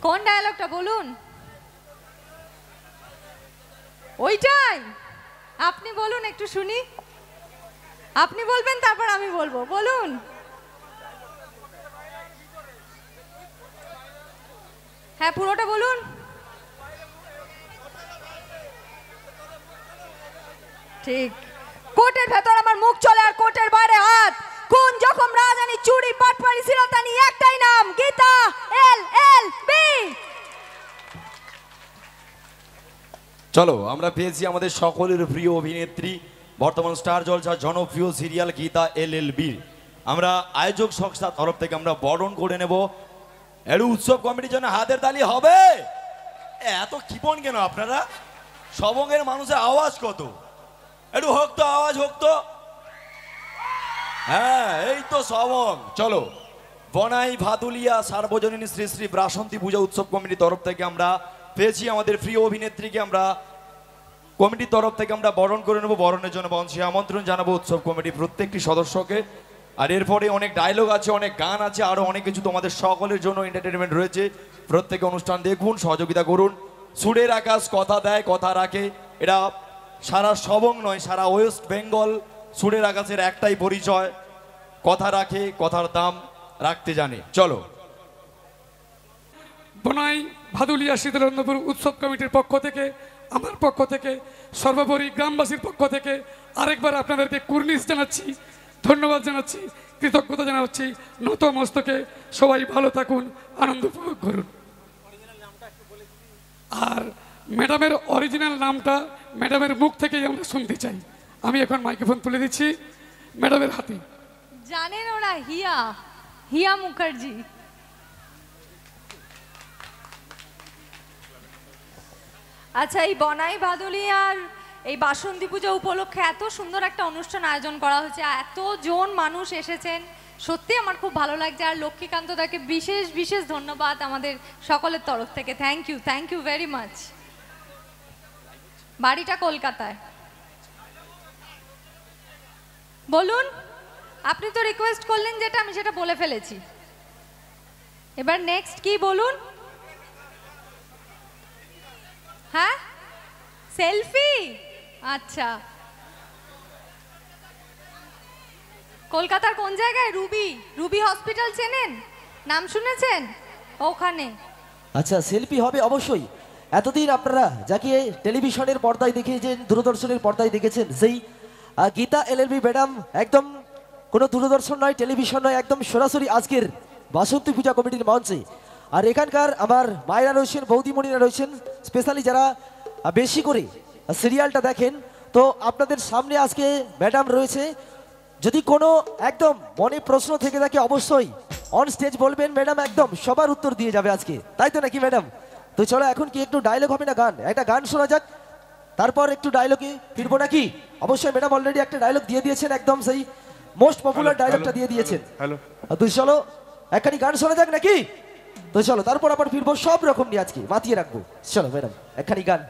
কোন ডায়লগটা বলুন? ওইটাই আপনি বলুন, একটু শুনি। আপনি বলবেন, তারপর আমি বলবো। বলুন। হ্যাঁ, পুরোটা বলুন। ঠিক। কোটের ভেতর আমার মুখ চলে আর কোটের বাইরে হাত। কোন যখন রাজানি চুরি পাটপাড়ি ছিল তানি একটাই নাম, গীতা LLB। চলো, আমরা পেয়েছি আমাদের সকলের প্রিয় অভিনেত্রী, বর্তমান স্টার জলসার জনপ্রিয় সিরিয়াল গীতা LLB। আমরা আয়োজক সংস্থার তরফ থেকে আমরা বরণ করে নেব। এর উৎসব কমিটির জন্য হাতের তালি হবে। এত ক্ষিপন কেন আপনারা? সবঙ্গের মানুষের আওয়াজ কত? একটু হোক তো, আওয়াজ হোক তো। হ্যাঁ, এই তো সবং। চলো, বনাই ভাদুলিয়া সার্বজনীন শ্রী শ্রী বাসন্তী পূজা উৎসব কমিটির তরফ থেকে আমরা পেয়েছি আমাদের প্রিয় অভিনেত্রীকে। আমরা কমিটির তরফ থেকে আমরা বরণ করে নেব। বরণের জন্য মঞ্চে আমন্ত্রণ জানাবো উৎসব কমিটির প্রত্যেকটি সদস্যকে। আর এরপরে অনেক ডায়লগ আছে, অনেক গান আছে, আরো অনেক কিছু তোমাদের সকলের জন্য এন্টারটেনমেন্ট রয়েছে। প্রত্যেকে অনুষ্ঠান দেখুন, সহযোগিতা করুন। সুরের আকাশ কথা দেয়, কথা রাখে। এটা সারা সবং নয়, সারা ওয়েস্ট বেঙ্গল সুরের আকাশের একটাই পরিচয়, কথা রাখে, কথার দাম রাখতে জানে। চলো। বনাই ভাদুলিয়া শীতলন্নপুর উৎসব কমিটির পক্ষ থেকে, আমার পক্ষ থেকে, সর্বোপরি গ্রামবাসীর পক্ষ থেকে আরেকবার আপনাদেরকে কুর্নিশ জানাচ্ছি, ধন্যবাদ জানাচ্ছি, কৃতজ্ঞতা জানাচ্ছি। নত মস্তকে সবাই ভালো থাকুন, আনন্দ উপভোগ করুন। আর ম্যাডামের অরিজিনাল নামটা ম্যাডামের মুখ থেকেই আমরা শুনতে চাই। আমি এখন মাইক্রোফোন তুলে দিচ্ছি ম্যাডামের হাতে। জানেন ওরা হিয়া মুখার্জি। আচ্ছা, এই বনাই ভাদুলিয়ার এই বাসন্তী পূজা উপলক্ষে এত সুন্দর একটা অনুষ্ঠান আয়োজন করা হয়েছে, এতজন মানুষ এসেছেন, সত্যি আমার খুব ভালো লাগছে। আর লক্ষ্মীকান্ত দাকে বিশেষ বিশেষ ধন্যবাদ আমাদের সকলের তরফ থেকে। Thank you very much. বাড়িটা কলকাতায়। বলুন। আপনি তো রিকোয়েস্ট করলেন যেটা, আমি সেটা বলে ফেলেছি। এবার নেক্সট কি বলুন? হ্যাঁ, সেলফি। আচ্ছা, কলকাতার কোন জায়গায়? রুবি হসপিটাল চেনেন? নাম শুনেছেন? ওখানে। আচ্ছা, সেলফি হবে অবশ্যই। এতদিন আপনারা যাকে টেলিভিশনের পর্দায় দেখেছেন, দূরদর্শনের পর্দায় দেখেছেন, সেই গীতা LLB ম্যাডাম একদম কোনো দূরদর্শন নয়, টেলিভিশন নয়, একদম সরাসরি আজকের বাসন্তী পূজা কমিটির মঞ্চে। আর এখানকার আমার মায়েরা রয়েছেন, বৌদিমণিরা রয়েছেন, স্পেশালি যারা বেশি করে সিরিয়ালটা দেখেন, তো আপনাদের সামনে আজকে ম্যাডাম রয়েছে। যদি কোনো একদম মনে প্রশ্ন থেকে থাকে অবশ্যই অন স্টেজ বলবেন, ম্যাডাম একদম সবার উত্তর দিয়ে যাবে আজকে, তাই তো নাকি ম্যাডাম? তো চলো, এখন কি একটু ডায়লগ হবে না গান? একটা গান শোনা যাক, তারপর একটু ডায়লগে ফিরবো নাকি? অবশ্যই ম্যাডাম অলরেডি একটা ডায়লগ দিয়ে দিয়েছেন, একদম সেই মোস্ট পপুলার ডায়লগটা দিয়ে দিয়েছেন। তো চলো একখানি গান শোনা যাক নাকি? তো চলো, তারপর আবার ফিরবো সব রকম নিয়ে, আজকে মাতিয়ে রাখবো। চলো ম্যাডাম, একখানি গান।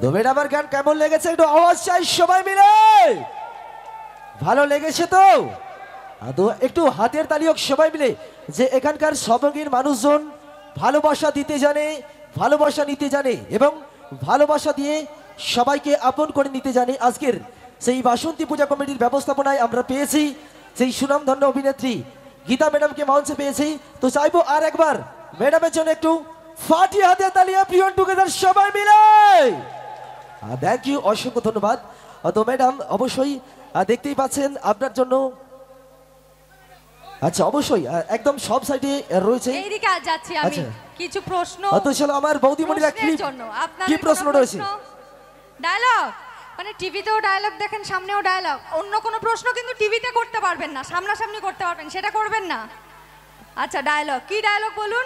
তো ম্যাডামের গান কেমন লেগেছে একটু আওয়াজ চাই সবাই মিলে। ভালো লেগেছে তো? তো একটু হাতের তালি হোক সবাই মিলে, যে এখানকার সবঙ্গের মানুষজন ভালোবাসা দিতে জানে, ভালোবাসা নিতে জানে এবং ভালোবাসা দিয়ে সবাইকে আপন করে নিতে জানে। আজকের সেই বাসন্তী পূজা কমিটির ব্যবস্থাপনায় আমরা পেয়েছি সেই সুনামধন্য অভিনেত্রী গীতা ম্যাডামকে মঞ্চে পেয়েছি। তো চাইবো আর একবার ম্যাডামের জন্য একটু ফাটিয়ে হাতের তালি, প্রিয়ন টুগেদার সবাই মিলে। থ্যাংক ইউ, অসংখ্য ধন্যবাদ। তো ম্যাডাম অবশ্যই দেখতেই পাচ্ছেন আপনার জন্য, আচ্ছা অবশ্যই একদম সব সাইডে রয়েছে। এইদিকে আজ যাচ্ছি আমি, আচ্ছা। কিছু প্রশ্ন তো চলো আমার বৌদিমণিরা কি প্রশ্নের জন্য কি প্রশ্ন রয়েছে? ডায়লগ, মানে টিভিতেও ডায়লগ দেখেন, সামনেও ডায়লগ। অন্য কোনো প্রশ্ন কিন্তু টিভিতে করতে পারবেন না, সামনাসামনি করতে পারবেন, সেটা করবেন না। আচ্ছা ডায়লগ, কি ডায়লগ বলুন?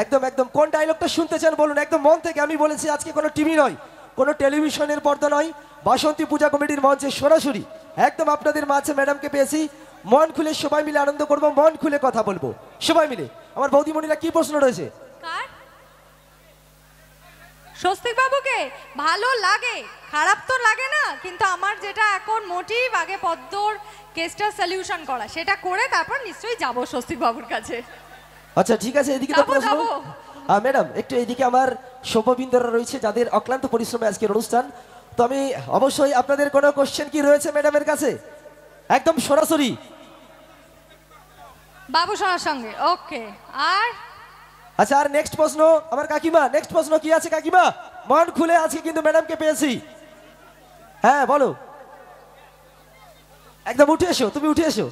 একদম একদম কোন ডায়লগটা শুনতে চান বলুন, একদম মন থেকে। আমি বলেছি আজকে কোনো টিভি নয়, কোনো টেলিভিশনের পর্দা নয়, বাসন্তী পূজা কমিটির মঞ্চে সরাসরি একদম আপনাদের মাঝে ম্যাডামকে পেয়েছি। মন খুলে সবাই মিলে আনন্দ করব, মন খুলে কথা বলবো সবাই মিলে। আমার বৌদিমণিরা কি প্রশ্ন রয়েছে? কার? স্বস্তিক বাবুকে ভালো লাগে, খারাপ তো লাগে না, কিন্তু আমার যেটা এখন মোটিভ আগে পদ্মর কেসটা সলিউশন করা, সেটা করে তারপর নিশ্চয়ই যাব স্বস্তিক বাবুর কাছে। আচ্ছা ঠিক আছে, এদিকে তো যাবো, প্রশ্ন। যাবো। ম্যাডাম একটু এদিকে আমার সভ্যবৃন্দরা রয়েছে যাদের অক্লান্ত পরিশ্রমে আজকের অনুষ্ঠান। তো আমি অবশ্যই আপনাদের কোনো কোশ্চেন কি রয়েছে ম্যাডামের কাছে একদম সরাসরি? বাবু সোনার সঙ্গে, ওকে। আর আচ্ছা আর নেক্সট প্রশ্ন আমার কাকিমা, নেক্সট প্রশ্ন কি আছে কাকিমা? মন খুলে আজকে কিন্তু ম্যাডামকে পেয়েছি। হ্যাঁ বলো, একদম উঠে এসো, তুমি উঠে এসো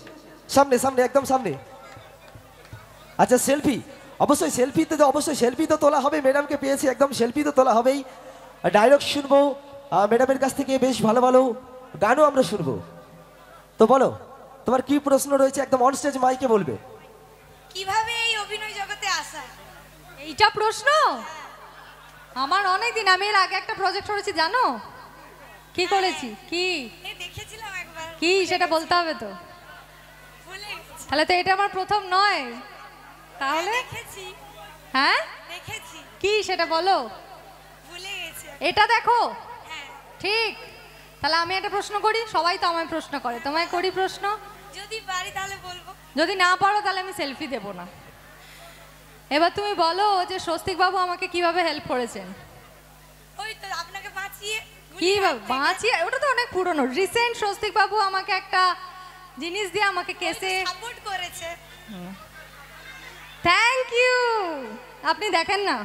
সামনে সামনে, একদম সামনে। আচ্ছা সেলফি, অবশ্যই সেলফিতে তো অবশ্যই সেলফি তো তোলা হবে, ম্যাডামকে পেয়েছি একদম সেলফি তো তোলা হবেই। ডায়লগ শুনবো ম্যাডামের কাছ থেকে, বেশ ভালো ভালো গানও আমরা শুনবো। তো বলো তোমার কি প্রশ্ন রয়েছে, একদম অন স্টেজ মাইকে বলবে। কিভাবে এই অভিনয় জগতে আসা? এইটা প্রশ্ন আমার অনেক দিন, আমি এর আগে একটা প্রজেক্ট করেছি জানো? কি করেছি? কি দেখেছিলাম একবার, কি সেটা বলতে হবে তো, ভুলে গেছি। তাহলে তো এটা আমার প্রথম নয় তাহলে। দেখেছি হ্যাঁ দেখেছি, কি সেটা বলো, ভুলে গেছি। এটা দেখো। হ্যাঁ, ঠিক, তাহলে আমি একটা প্রশ্ন করি, সবাই তো আমায় প্রশ্ন করে, তোমায় করি প্রশ্ন। যদি পারি তাহলে বলবো। যদি না পারো তাহলে আমি সেলফি দেব না। এবার তুমি বলো যে স্বস্তিক বাবু আমাকে কিভাবে হেল্প করেছেন। ওই তো আপনাকে বাঁচিয়ে কি বাঁচিয়ে, ওটা তো অনেক পুরনো। রিসেন্ট স্বস্তিক বাবু আমাকে একটা জিনিস দিয়ে আমাকে কেসে সাপোর্ট করেছে। Thank you. আপনি দেখেন না,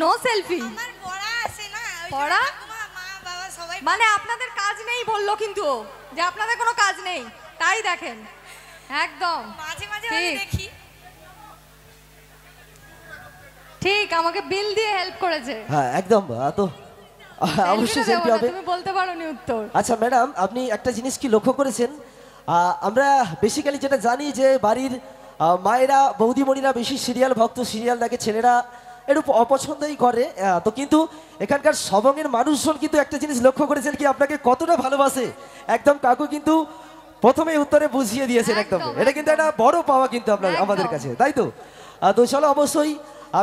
নো সেলফি। আমার পড়া আছে না, ওই জন্য পড়া? ঠাকুমা, মা বাবা সবাই মানে আপনাদের কাজ নেই বললো কিন্তু ও, যে আপনাদের কোনো কাজ নেই, তাই দেখেন একদম মাঝে মাঝে ঠিক। আমি দেখি। ঠিক, আমাকে বিল দিয়ে হেল্প করেছে। হ্যাঁ একদম। তো অবশ্যই Selfie টা দেবো সেলফি না, হবে। তুমি বলতে পারোনি উত্তর। আচ্ছা ম্যাডাম আপনি একটা জিনিস কি লক্ষ্য করেছেন? আমরা বেসিক্যালি যেটা জানি যে বাড়ির মায়েরা বৌদিমণিরা বেশি সিরিয়াল ভক্ত, সিরিয়াল দেখে, ছেলেরা একটু অপছন্দই করে। তো কিন্তু এখানকার সবঙ্গের মানুষজন কিন্তু একটা জিনিস লক্ষ্য করেছেন কি আপনাকে কতটা ভালোবাসে, একদম কাকু কিন্তু প্রথমে উত্তরে বুঝিয়ে দিয়েছেন একদম। একদম, এটা কিন্তু একটা বড় পাওয়া কিন্তু আপনার একদম। আমাদের কাছে, তাই তো? তো চলো অবশ্যই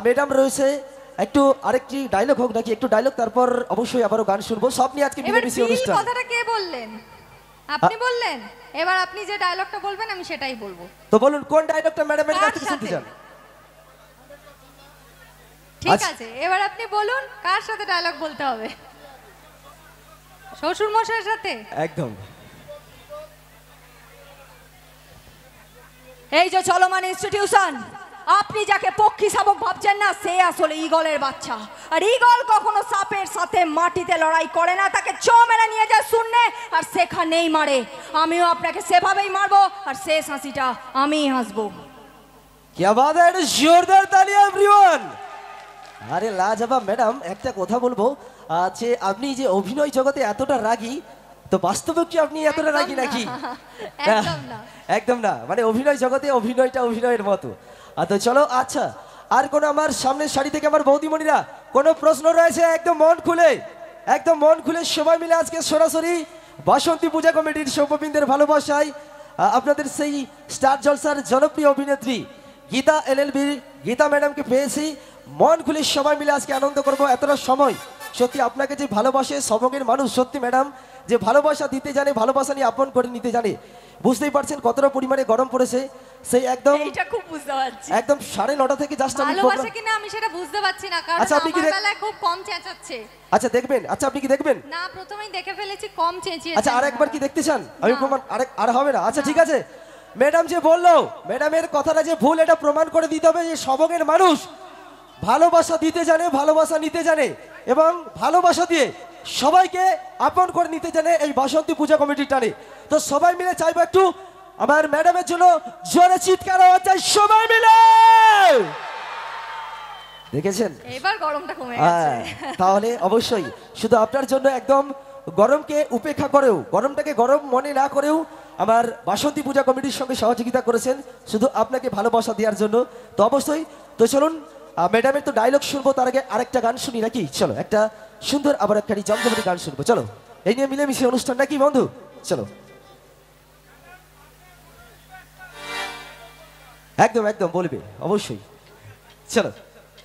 ম্যাডাম রয়েছে, একটু আরেকটি ডায়লগ হোক নাকি, একটু ডায়লগ তারপর অবশ্যই আবারও গান শুনবো। সব নিয়ে আজকে এবার মিলেমিশে বিল অনুষ্ঠান। কথাটা কে বললেন? আপনি বললেন। এবার আপনি যে ডায়লগটা বলবেন আমি সেটাই বলবো। তো বলুন কোন ডায়লগটা ম্যাডামের কাছ কার থেকে শুনতে সাথে? চান? ঠিক আচ্ছা। আছে, এবার আপনি বলুন কার সাথে ডায়লগ বলতে হবে। শ্বশুর মশাইয়ের সাথে? একদম। এই যে চলমান ইনস্টিটিউশন, আপনি যাকে পক্ষী শাবক ভাবছেন না, সে আসলে ঈগলের বাচ্চা। আর ঈগল কখনো সাপের সাথে মাটিতে লড়াই করে না, তাকে চ মেরে নিয়ে যায় শূন্যে আর সেখানেই মারে। আমিও আপনাকে সেভাবেই মারবো আর শেষ হাসিটা আমিই হাসবো। क्या बात है, একটু জোরদার তালি এভরিওয়ান। আরে লাজবাব ম্যাডাম, একটা কথা বলবো যে আপনি যে অভিনয় জগতে এতটা রাগী, তো বাস্তবে কি আপনি এতটা রাগী একদম নাকি? না, একদম না। একদম না, মানে অভিনয় জগতে অভিনয়টা অভিনয়ের মতো। তো চলো আচ্ছা, আর কোনো আমার সামনের সারি থেকে আমার বৌদিমণিরা কোনো প্রশ্ন রয়েছে? একদম মন খুলে, একদম মন খুলে সবাই মিলে আজকে সরাসরি বাসন্তী পূজা কমিটির সৌম্যবৃন্দের ভালোবাসায় আপনাদের সেই স্টার জলসার জনপ্রিয় অভিনেত্রী গীতা এলএলবি গীতা ম্যাডামকে পেয়েছি। মন খুলে সবাই মিলে আজকে আনন্দ করব। এতটা সময় সত্যি আপনাকে যে ভালোবাসে সবঙ্গের মানুষ, সত্যি ম্যাডাম যে ভালোবাসা দিতে জানে, ভালোবাসা নিয়ে আপন করে নিতে জানে। বুঝতেই পারছেন কতটা পরিমাণে গরম পড়েছে। সেই একদম এইটা খুব বুঝতে পারছি। একদম 9:30 থেকে জাস্ট আমি ভালোবাসে কিনা আমি সেটা বুঝতে পারছি না, কারণ আচ্ছা, আপনি কি আমার দেখ- বেলায় খুব কম চেঁচাচ্ছে। আচ্ছা দেখবেন, আচ্ছা আপনি কি দেখবেন? না, প্রথমেই দেখে ফেলেছি কম চেঁচিয়েছে। আচ্ছা আরেকবার কি দেখতে চান? আমি না। প্রমাণ আর হবে না। আচ্ছা ঠিক আছে, ম্যাডাম যে বললো, ম্যাডামের কথাটা যে ভুল, এটা প্রমাণ করে দিতে হবে যে সবঙ্গের মানুষ ভালোবাসা দিতে জানে, ভালোবাসা নিতে জানে এবং ভালোবাসা দিয়ে সবাইকে আপন করে নিতে জানে এই বাসন্তী পূজা কমিটির টানে। তো সবাই মিলে চাইবো একটু আমার ম্যাডামের জন্য জোরে চিৎকার আওয়াজ চাই সবাই মিলে। দেখেছেন? এবার গরমটা কমে হ্যাঁ, গেছে। তাহলে অবশ্যই শুধু আপনার জন্য একদম গরমকে উপেক্ষা করেও, গরমটাকে গরম মনে না করেও আমার বাসন্তী পূজা কমিটির সঙ্গে সহযোগিতা করেছেন শুধু আপনাকে ভালোবাসা দেওয়ার জন্য। তো অবশ্যই তো চলুন ম্যাডামের তো ডায়লগ শুনবো, তার আগে আরেকটা গান শুনি নাকি? চলো একটা সুন্দর আবার একখানি জমজমাটি গান শুনবো। চলো এই নিয়ে মিলেমিশে অনুষ্ঠান নাকি বন্ধু? চলো একদম একদম বলবে অবশ্যই। চলো।